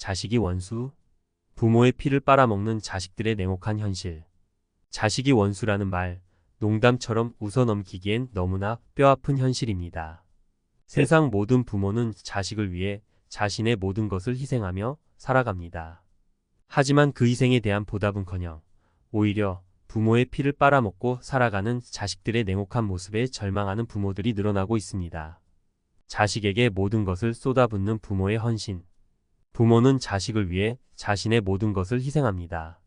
자식이 원수, 부모의 피를 빨아먹는 자식들의 냉혹한 현실. 자식이 원수라는 말, 농담처럼 웃어넘기기엔 너무나 뼈아픈 현실입니다. 세상 모든 부모는 자식을 위해 자신의 모든 것을 희생하며 살아갑니다. 하지만 그 희생에 대한 보답은커녕 오히려 부모의 피를 빨아먹고 살아가는 자식들의 냉혹한 모습에 절망하는 부모들이 늘어나고 있습니다. 자식에게 모든 것을 쏟아붓는 부모의 헌신. 부모는 자식을 위해 자신의 모든 것을 희생합니다.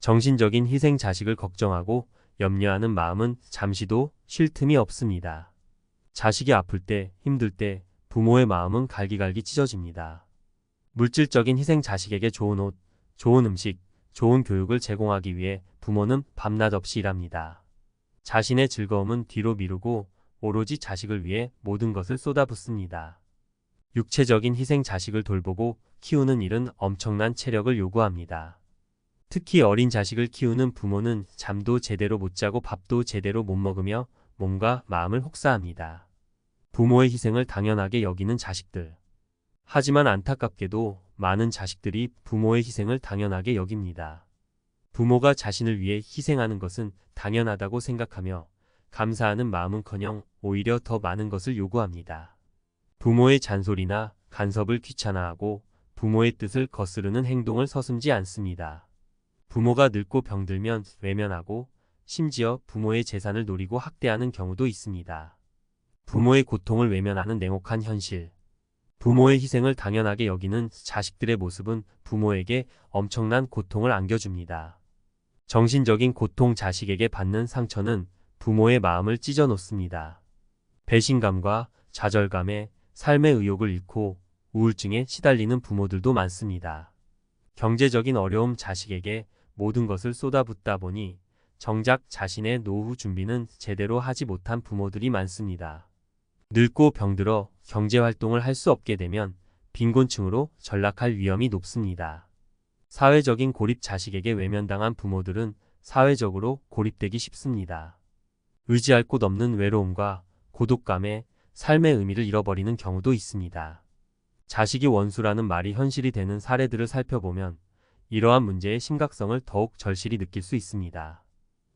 정신적인 희생, 자식을 걱정하고 염려하는 마음은 잠시도 쉴 틈이 없습니다. 자식이 아플 때, 힘들 때 부모의 마음은 갈기갈기 찢어집니다. 물질적인 희생, 자식에게 좋은 옷, 좋은 음식, 좋은 교육을 제공하기 위해 부모는 밤낮 없이 일합니다. 자신의 즐거움은 뒤로 미루고 오로지 자식을 위해 모든 것을 쏟아붓습니다. 육체적인 희생, 자식을 돌보고 키우는 일은 엄청난 체력을 요구합니다. 특히 어린 자식을 키우는 부모는 잠도 제대로 못 자고 밥도 제대로 못 먹으며 몸과 마음을 혹사합니다. 부모의 희생을 당연하게 여기는 자식들. 하지만 안타깝게도 많은 자식들이 부모의 희생을 당연하게 여깁니다. 부모가 자신을 위해 희생하는 것은 당연하다고 생각하며 감사하는 마음은커녕 오히려 더 많은 것을 요구합니다. 부모의 잔소리나 간섭을 귀찮아하고 부모의 뜻을 거스르는 행동을 서슴지 않습니다. 부모가 늙고 병들면 외면하고 심지어 부모의 재산을 노리고 학대하는 경우도 있습니다. 부모의 고통을 외면하는 냉혹한 현실. 부모의 희생을 당연하게 여기는 자식들의 모습은 부모에게 엄청난 고통을 안겨줍니다. 정신적인 고통, 자식에게 받는 상처는 부모의 마음을 찢어 놓습니다. 배신감과 좌절감에 삶의 의욕을 잃고 우울증에 시달리는 부모들도 많습니다. 경제적인 어려움, 자식에게 모든 것을 쏟아붓다 보니 정작 자신의 노후 준비는 제대로 하지 못한 부모들이 많습니다. 늙고 병들어 경제활동을 할 수 없게 되면 빈곤층으로 전락할 위험이 높습니다. 사회적인 고립, 자식에게 외면당한 부모들은 사회적으로 고립되기 쉽습니다. 의지할 곳 없는 외로움과 고독감에 삶의 의미를 잃어버리는 경우도 있습니다. 자식이 원수라는 말이 현실이 되는 사례들을 살펴보면 이러한 문제의 심각성을 더욱 절실히 느낄 수 있습니다.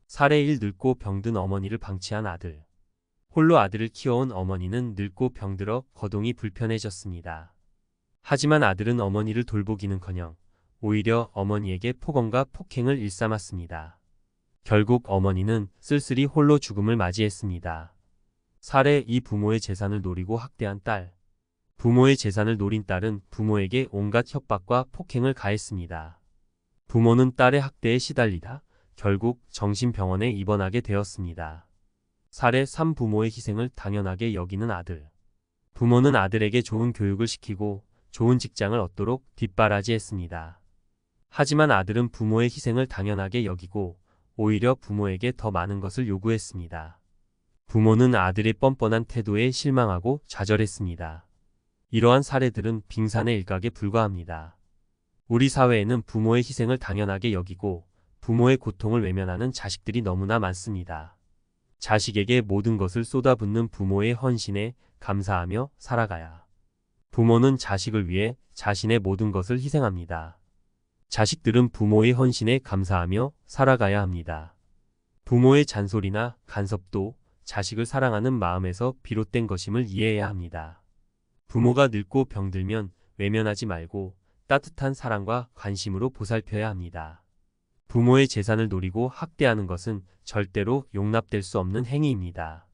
사례 1. 늙고 병든 어머니를 방치한 아들. 홀로 아들을 키워온 어머니는 늙고 병들어 거동이 불편해졌습니다. 하지만 아들은 어머니를 돌보기는커녕 오히려 어머니에게 폭언과 폭행을 일삼았습니다. 결국 어머니는 쓸쓸히 홀로 죽음을 맞이했습니다. 사례 2. 부모의 재산을 노리고 학대한 딸. 부모의 재산을 노린 딸은 부모에게 온갖 협박과 폭행을 가했습니다. 부모는 딸의 학대에 시달리다 결국 정신병원에 입원하게 되었습니다. 사례 3. 부모의 희생을 당연하게 여기는 아들. 부모는 아들에게 좋은 교육을 시키고 좋은 직장을 얻도록 뒷바라지했습니다. 하지만 아들은 부모의 희생을 당연하게 여기고 오히려 부모에게 더 많은 것을 요구했습니다. 부모는 아들의 뻔뻔한 태도에 실망하고 좌절했습니다. 이러한 사례들은 빙산의 일각에 불과합니다. 우리 사회에는 부모의 희생을 당연하게 여기고 부모의 고통을 외면하는 자식들이 너무나 많습니다. 자식에게 모든 것을 쏟아붓는 부모의 헌신에 감사하며 살아가야. 부모는 자식을 위해 자신의 모든 것을 희생합니다. 자식들은 부모의 헌신에 감사하며 살아가야 합니다. 부모의 잔소리나 간섭도 자식을 사랑하는 마음에서 비롯된 것임을 이해해야 합니다. 부모가 늙고 병들면 외면하지 말고 따뜻한 사랑과 관심으로 보살펴야 합니다. 부모의 재산을 노리고 학대하는 것은 절대로 용납될 수 없는 행위입니다.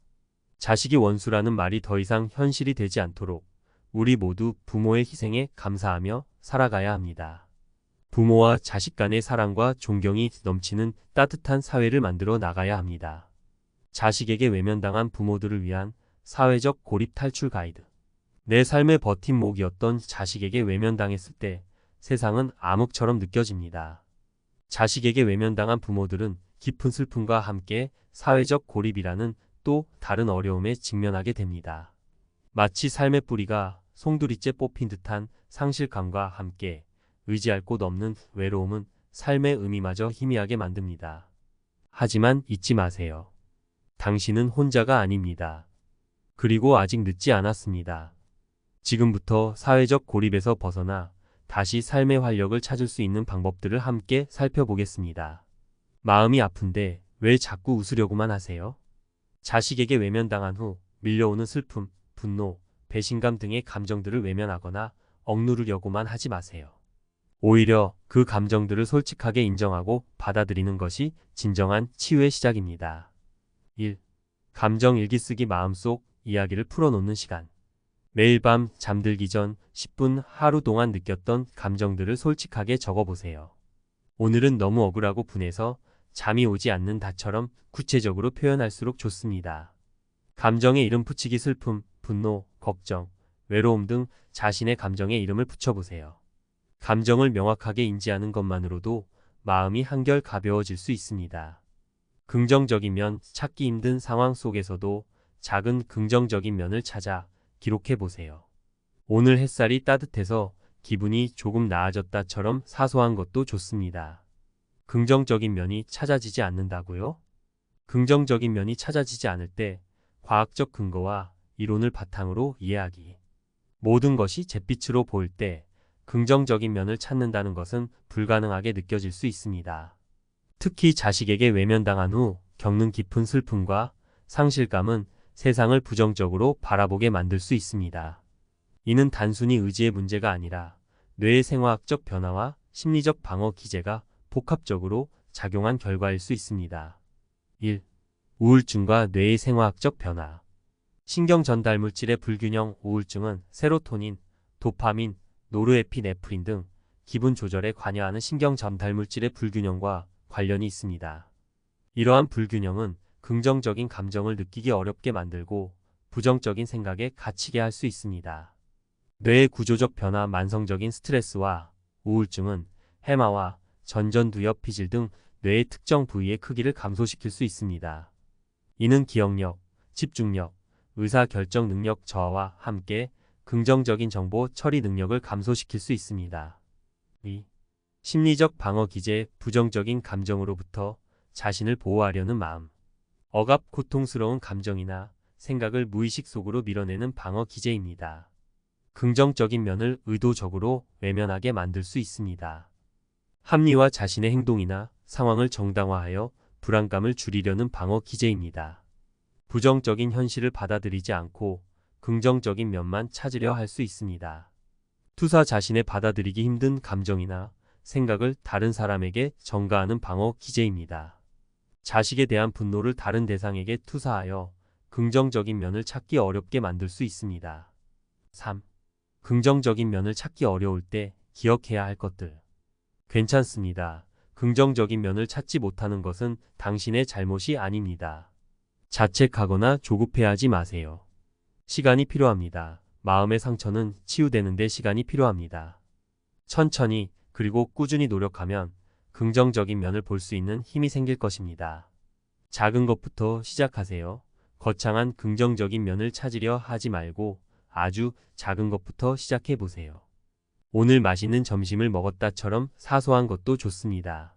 자식이 원수라는 말이 더 이상 현실이 되지 않도록 우리 모두 부모의 희생에 감사하며 살아가야 합니다. 부모와 자식 간의 사랑과 존경이 넘치는 따뜻한 사회를 만들어 나가야 합니다. 자식에게 외면당한 부모들을 위한 사회적 고립 탈출 가이드. 내 삶의 버팀목이었던 자식에게 외면당했을 때 세상은 암흑처럼 느껴집니다. 자식에게 외면당한 부모들은 깊은 슬픔과 함께 사회적 고립이라는 또 다른 어려움에 직면하게 됩니다. 마치 삶의 뿌리가 송두리째 뽑힌 듯한 상실감과 함께 의지할 곳 없는 외로움은 삶의 의미마저 희미하게 만듭니다. 하지만 잊지 마세요. 당신은 혼자가 아닙니다. 그리고 아직 늦지 않았습니다. 지금부터 사회적 고립에서 벗어나 다시 삶의 활력을 찾을 수 있는 방법들을 함께 살펴보겠습니다. 마음이 아픈데 왜 자꾸 웃으려고만 하세요? 자식에게 외면당한 후 밀려오는 슬픔, 분노, 배신감 등의 감정들을 외면하거나 억누르려고만 하지 마세요. 오히려 그 감정들을 솔직하게 인정하고 받아들이는 것이 진정한 치유의 시작입니다. 1. 감정 일기 쓰기. 마음속 이야기를 풀어놓는 시간. 매일 밤 잠들기 전 10분 하루 동안 느꼈던 감정들을 솔직하게 적어보세요. 오늘은 너무 억울하고 분해서 잠이 오지 않는다처럼 구체적으로 표현할수록 좋습니다. 감정의 이름 붙이기. 슬픔, 분노, 걱정, 외로움 등 자신의 감정에 이름을 붙여보세요. 감정을 명확하게 인지하는 것만으로도 마음이 한결 가벼워질 수 있습니다. 긍정적인 면. 찾기 힘든 상황 속에서도 작은 긍정적인 면을 찾아 기록해보세요. 오늘 햇살이 따뜻해서 기분이 조금 나아졌다처럼 사소한 것도 좋습니다. 긍정적인 면이 찾아지지 않는다고요? 긍정적인 면이 찾아지지 않을 때 과학적 근거와 이론을 바탕으로 이해하기. 모든 것이 잿빛으로 보일 때 긍정적인 면을 찾는다는 것은 불가능하게 느껴질 수 있습니다. 특히 자식에게 외면당한 후 겪는 깊은 슬픔과 상실감은 세상을 부정적으로 바라보게 만들 수 있습니다. 이는 단순히 의지의 문제가 아니라 뇌의 생화학적 변화와 심리적 방어 기제가 복합적으로 작용한 결과일 수 있습니다. 1. 우울증과 뇌의 생화학적 변화. 신경 전달 물질의 불균형. 우울증은 세로토닌, 도파민, 노르에피네프린 등 기분 조절에 관여하는 신경 전달 물질의 불균형과 관련이 있습니다. 이러한 불균형은 긍정적인 감정을 느끼기 어렵게 만들고 부정적인 생각에 갇히게 할 수 있습니다. 뇌의 구조적 변화. 만성적인 스트레스와 우울증은 해마와 전전두엽 피질 등 뇌의 특정 부위의 크기를 감소시킬 수 있습니다. 이는 기억력, 집중력, 의사결정 능력 저하와 함께 긍정적인 정보 처리 능력을 감소시킬 수 있습니다. 2. 심리적 방어 기제. 부정적인 감정으로부터 자신을 보호하려는 마음. 억압. 고통스러운 감정이나 생각을 무의식 속으로 밀어내는 방어 기제입니다. 긍정적인 면을 의도적으로 외면하게 만들 수 있습니다. 합리화. 자신의 행동이나 상황을 정당화하여 불안감을 줄이려는 방어 기제입니다. 부정적인 현실을 받아들이지 않고 긍정적인 면만 찾으려 할 수 있습니다. 투사. 자신의 받아들이기 힘든 감정이나 생각을 다른 사람에게 전가하는 방어 기제입니다. 자식에 대한 분노를 다른 대상에게 투사하여 긍정적인 면을 찾기 어렵게 만들 수 있습니다. 3. 긍정적인 면을 찾기 어려울 때 기억해야 할 것들. 괜찮습니다. 긍정적인 면을 찾지 못하는 것은 당신의 잘못이 아닙니다. 자책하거나 조급해하지 마세요. 시간이 필요합니다. 마음의 상처는 치유되는데 시간이 필요합니다. 천천히 그리고 꾸준히 노력하면 긍정적인 면을 볼 수 있는 힘이 생길 것입니다. 작은 것부터 시작하세요. 거창한 긍정적인 면을 찾으려 하지 말고 아주 작은 것부터 시작해 보세요. 오늘 맛있는 점심을 먹었다처럼 사소한 것도 좋습니다.